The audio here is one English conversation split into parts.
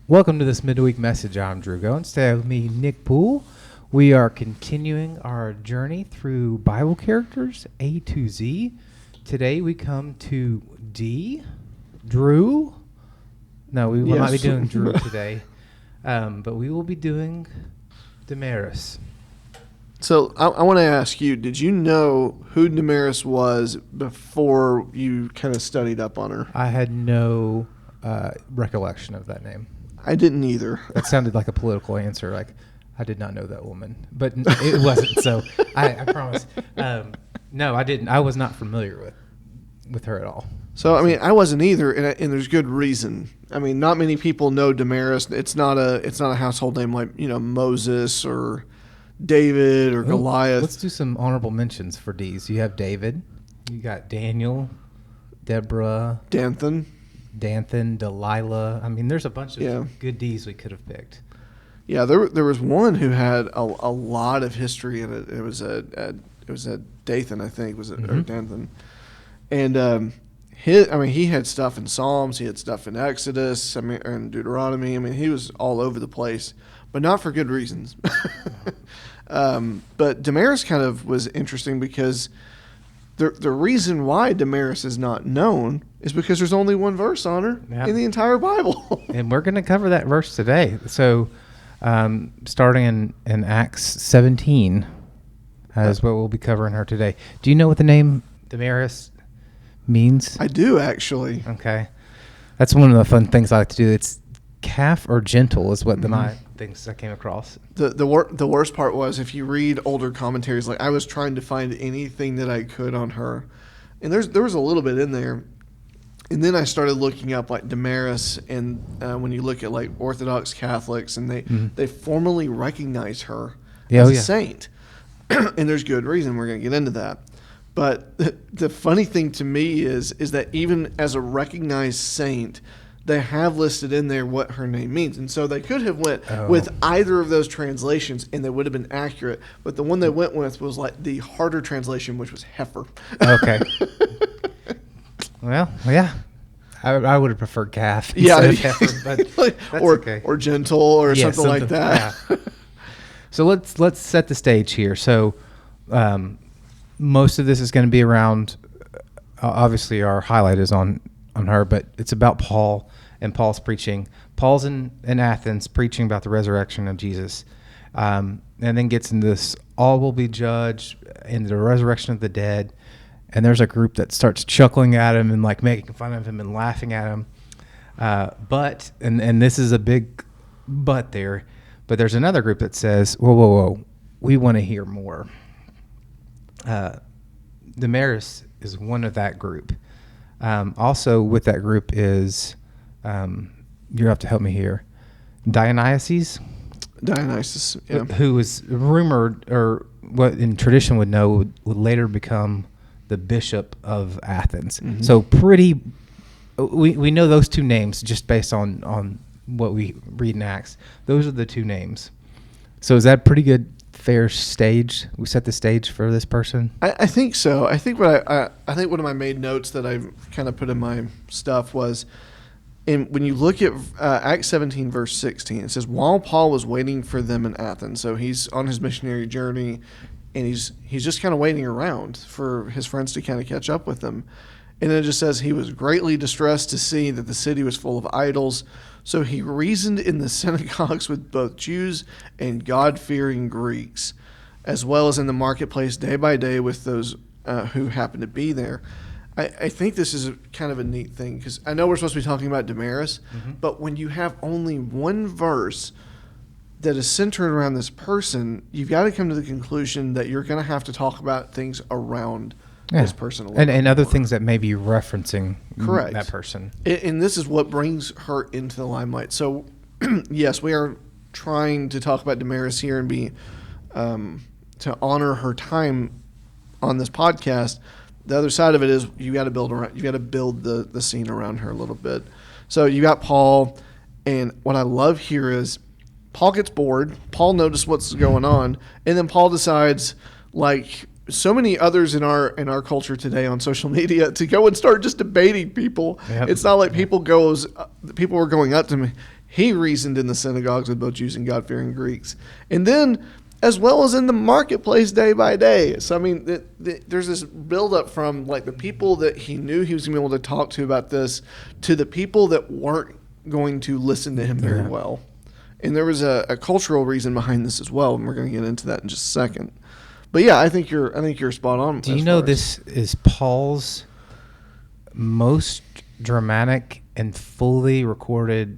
Welcome to this midweek message. I'm Drew Goins. Today with me, Nick Poole. We are continuing our journey through Bible characters A to Z. Today we come to D. Drew. No, we will not be doing Drew today, but we will be doing Damaris. So I want to ask you, did you know who Damaris was before you kind of studied up on her? I had no recollection of that name. I didn't either. That sounded like a political answer. Like, I did not know that woman, but it wasn't. So I promise. No, I didn't. I was not familiar with her at all. So I mean, I wasn't either, and there's good reason. I mean, not many people know Damaris. It's not a household name like Moses or David or Goliath. Let's do some honorable mentions for D's. You have David. You got Daniel, Deborah, Dathan, Delilah. I mean, there's a bunch of good D's we could have picked. Yeah, there was one who had a lot of history in it. It was a Dathan, I think, was it, or Dathan, and he had stuff in Psalms, he had stuff in Exodus, and Deuteronomy. I mean, he was all over the place, but not for good reasons. But Damaris kind of was interesting because the reason why Damaris is not known is because there's only one verse on her in the entire Bible. And we're going to cover that verse today. So starting in Acts 17 is what we'll be covering her today. Do you know what the name Damaris means? I do, actually. Okay. That's one of the fun things I like to do. It's calf or gentle is what my things I came across. The worst part was if you read older commentaries, like I was trying to find anything that I could on her, and there was a little bit in there, and then I started looking up like Damaris, and when you look at like Orthodox Catholics, and they formally recognize her as a saint, and there's good reason. We're going to get into that. But the funny thing to me is that even as a recognized saint, they have listed in there what her name means. And so they could have went with either of those translations, and they would have been accurate. But the one they went with was like the harder translation, which was heifer. Okay. Well, yeah. I would have preferred calf instead of heifer, but that's okay. Or gentle or something like that. Yeah. So let's set the stage here. So most of this is going to be around, obviously our highlight is on her, but it's about Paul and Paul's preaching. Paul's in Athens preaching about the resurrection of Jesus, and then gets into this all will be judged in the resurrection of the dead. And there's a group that starts chuckling at him and like making fun of him and laughing at him. But this is a big but there. But there's another group that says, whoa, we want to hear more. Damaris is one of that group. Also with that group is, you have to help me here, Dionysus, yeah. Who was rumored, or what in tradition would know, would later become the bishop of Athens. Mm-hmm. So we know those two names just based on what we read in Acts. Those are the two names. So is that pretty good, fair stage? We set the stage for this person? I think so. I think I think one of my main notes that I've kind of put in my stuff was, when you look at Acts 17 verse 16, it says, while Paul was waiting for them in Athens, so he's on his missionary journey, and he's just kind of waiting around for his friends to kind of catch up with him. And it just says he was greatly distressed to see that the city was full of idols. So he reasoned in the synagogues with both Jews and God-fearing Greeks, as well as in the marketplace day by day with those who happened to be there. I think this is kind of a neat thing, because I know we're supposed to be talking about Damaris, but when you have only one verse that is centered around this person, you've got to come to the conclusion that you're going to have to talk about things around this person a little bit and other more. things that may be referencing Correct. That person. And this is what brings her into the limelight. So, yes, we are trying to talk about Damaris here and be to honor her time on this podcast. The other side of it is you got to build the scene around her a little bit. So you got Paul, and what I love here is Paul gets bored. Paul noticed what's going on, and then Paul decides, like so many others in our culture today on social media, to go and start just debating people. Yep. It's not like people were going up to He reasoned in the synagogues with both Jews and God-fearing Greeks. And then, as well as in the marketplace day by day. So, I mean, there's this buildup from, like, the people that he knew he was going to be able to talk to about this to the people that weren't going to listen to him very well. And there was a cultural reason behind this as well, and we're going to get into that in just a second. But, yeah, I think you're spot on. Do you know this is Paul's most dramatic and fully recorded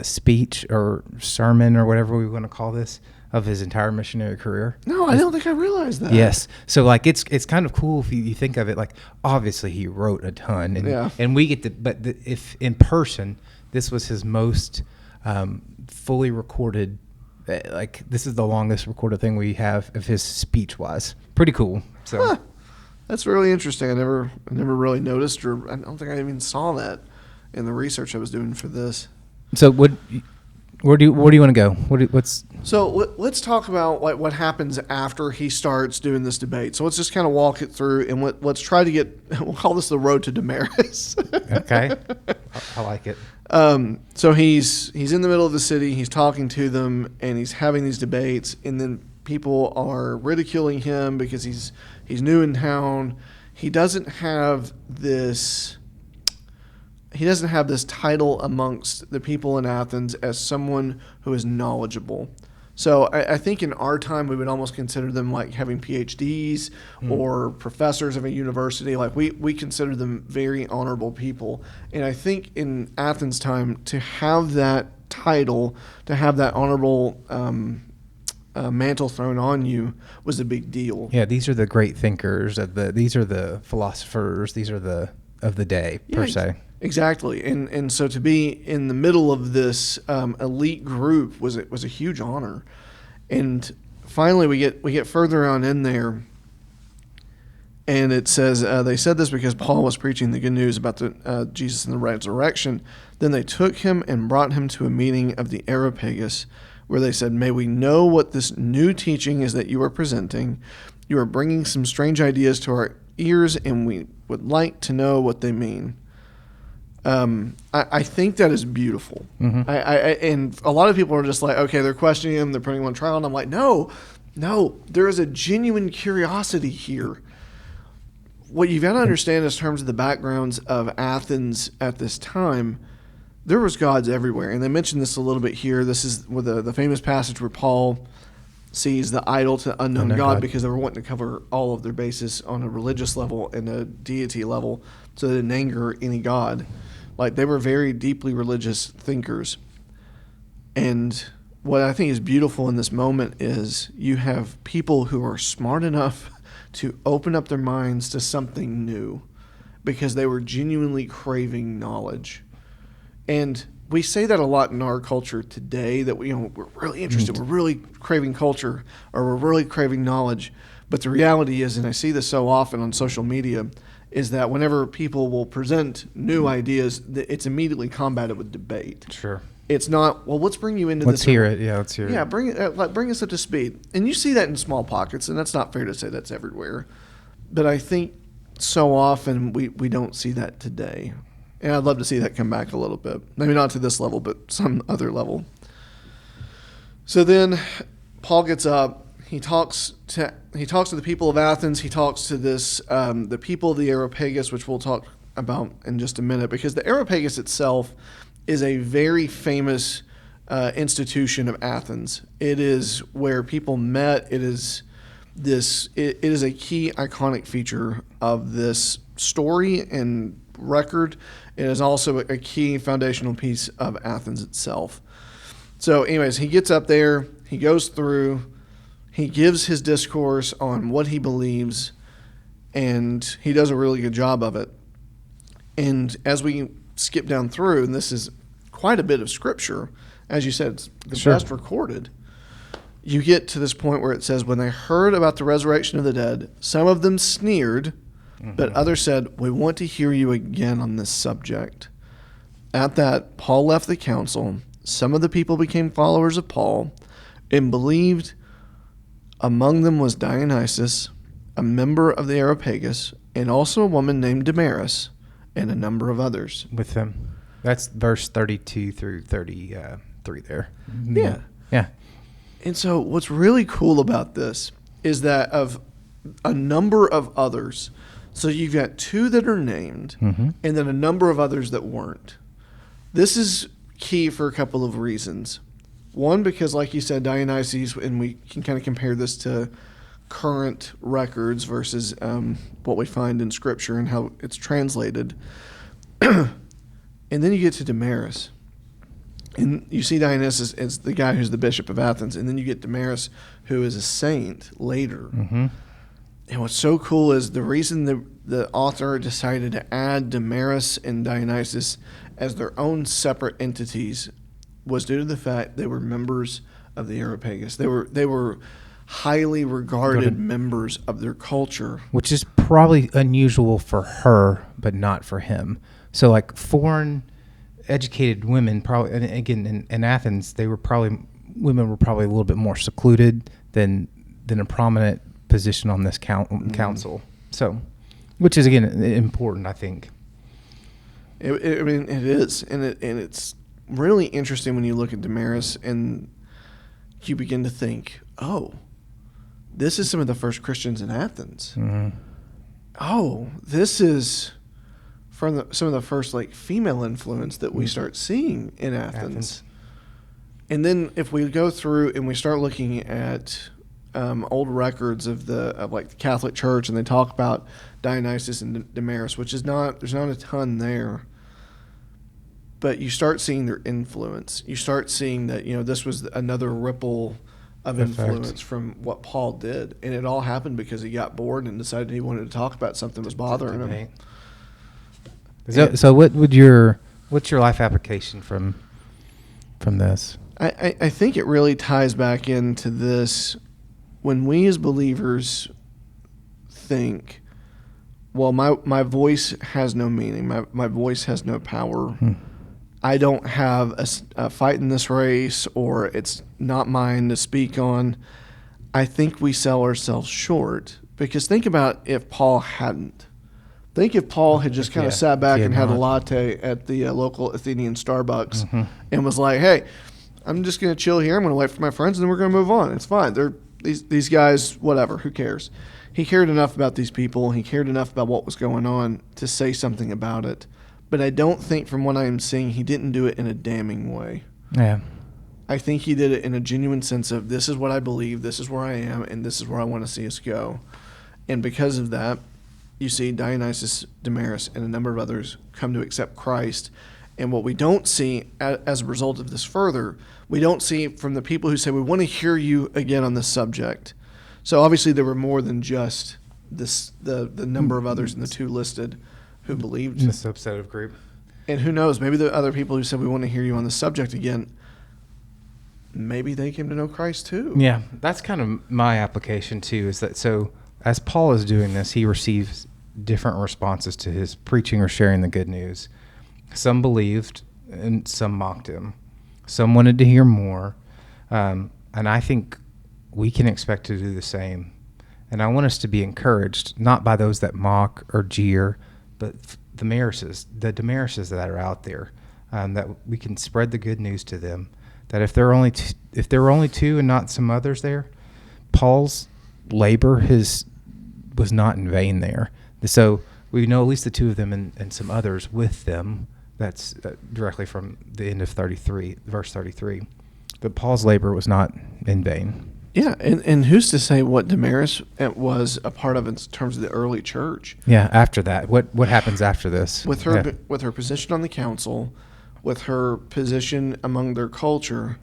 speech or sermon or whatever we want to call this of his entire missionary career? No, I don't think I realized that. Yes. So like it's kind of cool if you think of it, like obviously he wrote a ton and we get to, but if in person, this was his most fully recorded, like this is the longest recorded thing we have of his speech wise. Pretty cool. So that's really interesting. I never really noticed, or I don't think I even saw that in the research I was doing for this. So where do you want to go? So let's talk about what happens after he starts doing this debate. So let's just kind of walk it through, and let's try to we'll call this the road to Damaris. Okay, I like it. So he's in the middle of the city. He's talking to them, and he's having these debates, and then people are ridiculing him because he's new in town. He doesn't have this title amongst the people in Athens as someone who is knowledgeable. So I think in our time we would almost consider them like having PhDs or professors of a university. Like we consider them very honorable people. And I think in Athens' time, to have that title, to have that honorable mantle thrown on you was a big deal. Yeah, these are the great thinkers. These are the philosophers. These are of the day, per se. Exactly, and so to be in the middle of this elite group was a huge honor. And finally, we get further on in there, and it says they said this because Paul was preaching the good news about the Jesus and the resurrection. Then they took him and brought him to a meeting of the Areopagus, where they said, "May we know what this new teaching is that you are presenting? You are bringing some strange ideas to our ears, and we would like to know what they mean." I think that is beautiful. Mm-hmm. And a lot of people are just like, okay, they're questioning him, they're putting him on trial, and I'm like, no, there is a genuine curiosity here. What you've got to understand in terms of the backgrounds of Athens at this time, there was gods everywhere, and they mentioned this a little bit here. This is with the famous passage where Paul sees the idol to unknown God, because they were wanting to cover all of their bases on a religious level and a deity level, so they didn't anger any god. Like, they were very deeply religious thinkers. And what I think is beautiful in this moment is you have people who are smart enough to open up their minds to something new because they were genuinely craving knowledge. And we say that a lot in our culture today, that we're really interested, we're really craving culture, or we're really craving knowledge. But the reality is, and I see this so often on social media, is that whenever people will present new ideas, it's immediately combated with debate. Sure. It's not, well, let's bring you into let's this. Hear it. Yeah, let's hear it. Yeah, bring us up to speed. And you see that in small pockets, and that's not fair to say that's everywhere. But I think so often we don't see that today. And I'd love to see that come back a little bit. Maybe not to this level, but some other level. So then Paul gets up. He talks to the people of Athens. He talks to the people of the Areopagus, which we'll talk about in just a minute, because the Areopagus itself is a very famous institution of Athens. It is where people met. It is a key iconic feature of this story and record. It is also a key foundational piece of Athens itself. So anyways, he gets up there, he goes through, he gives his discourse on what he believes, and he does a really good job of it. And as we skip down through, and this is quite a bit of scripture, as you said, it's the best recorded, you get to this point where it says, when they heard about the resurrection of the dead, some of them sneered, but others said, we want to hear you again on this subject. At that, Paul left the council. Some of the people became followers of Paul and believed. Among them was Dionysius, a member of the Areopagus, and also a woman named Damaris, and a number of others. With them. That's verse 32 through 33 there. Yeah. Yeah. And so what's really cool about this is that of a number of others, so you've got 2 that are named, and then a number of others that weren't. This is key for a couple of reasons. One, because like you said, Dionysus, and we can kind of compare this to current records versus what we find in Scripture and how it's translated. And then you get to Damaris. And you see Dionysus as the guy who's the bishop of Athens. And then you get Damaris, who is a saint later. And what's so cool is the reason the author decided to add Damaris and Dionysus as their own separate entities was due to the fact they were members of the Areopagus. They were highly regarded members of their culture. Which is probably unusual for her, but not for him. So like foreign educated women, probably, and again in Athens, women were probably a little bit more secluded than a prominent position on this council. So, which is again important, I think. I mean, it is, and it's really interesting when you look at Damaris and you begin to think, oh, this is some of the first Christians in Athens. Oh, this is from some of the first like female influence that we start seeing in Athens. And then if we go through and we start looking at old records of like the Catholic Church, and they talk about Dionysus and Damaris, which is there's not a ton there, but you start seeing their influence. You start seeing that this was another ripple of influence from what Paul did, and it all happened because he got bored and decided he wanted to talk about something that was bothering him. So what's your life application from this? I think it really ties back into this when we as believers think, well, my voice has no meaning, my voice has no power. I don't have a fight in this race, or it's not mine to speak on. I think we sell ourselves short, because think about if Paul hadn't. Think if Paul had just kind of sat back and had a latte at the local Athenian Starbucks and was like, hey, I'm just going to chill here. I'm going to wait for my friends, and then we're going to move on. It's fine. They're these guys, whatever. Who cares? He cared enough about these people. He cared enough about what was going on to say something about it. But I don't think, from what I am seeing, he didn't do it in a damning way. Yeah. I think he did it in a genuine sense of, this is what I believe, this is where I am, and this is where I want to see us go. And because of that, you see Dionysus, Damaris, and a number of others come to accept Christ. And what we don't see as a result of this further, we don't see from the people who say, we want to hear you again on this subject. So obviously there were more than just the number of others in the 2 listed who believed. In the subset of group. And who knows, maybe the other people who said, we want to hear you on this subject again, maybe they came to know Christ too. Yeah, that's kind of my application too, is that so as Paul is doing this, he receives different responses to his preaching or sharing the good news. Some believed and some mocked him. Some wanted to hear more. And I think we can expect to do the same. And I want us to be encouraged, not by those that mock or jeer, but the Damarises that are out there, that we can spread the good news to them. That if there were only 2 and not some others there, Paul's labor was not in vain there. So we know at least the 2 of them and some others with them. That's directly from the end of verse 33. But Paul's labor was not in vain. Yeah, and who's to say what Damaris was a part of in terms of the early church? Yeah, after that, what happens after this? With her position on the council, with her position among their culture,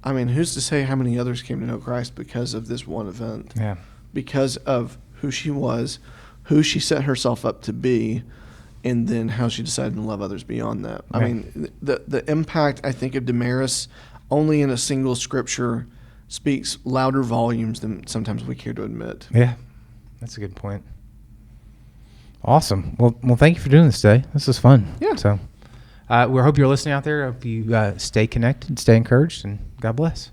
I mean, who's to say how many others came to know Christ because of this one event? Yeah, because of who she was, who she set herself up to be, and then how she decided to love others beyond that. I mean, the impact, I think, of Damaris only in a single scripture speaks louder volumes than sometimes we care to admit. Yeah, that's a good point. Awesome. Well, thank you for doing this today. This was fun. Yeah. So we hope you're listening out there. I hope you stay connected, stay encouraged, and God bless.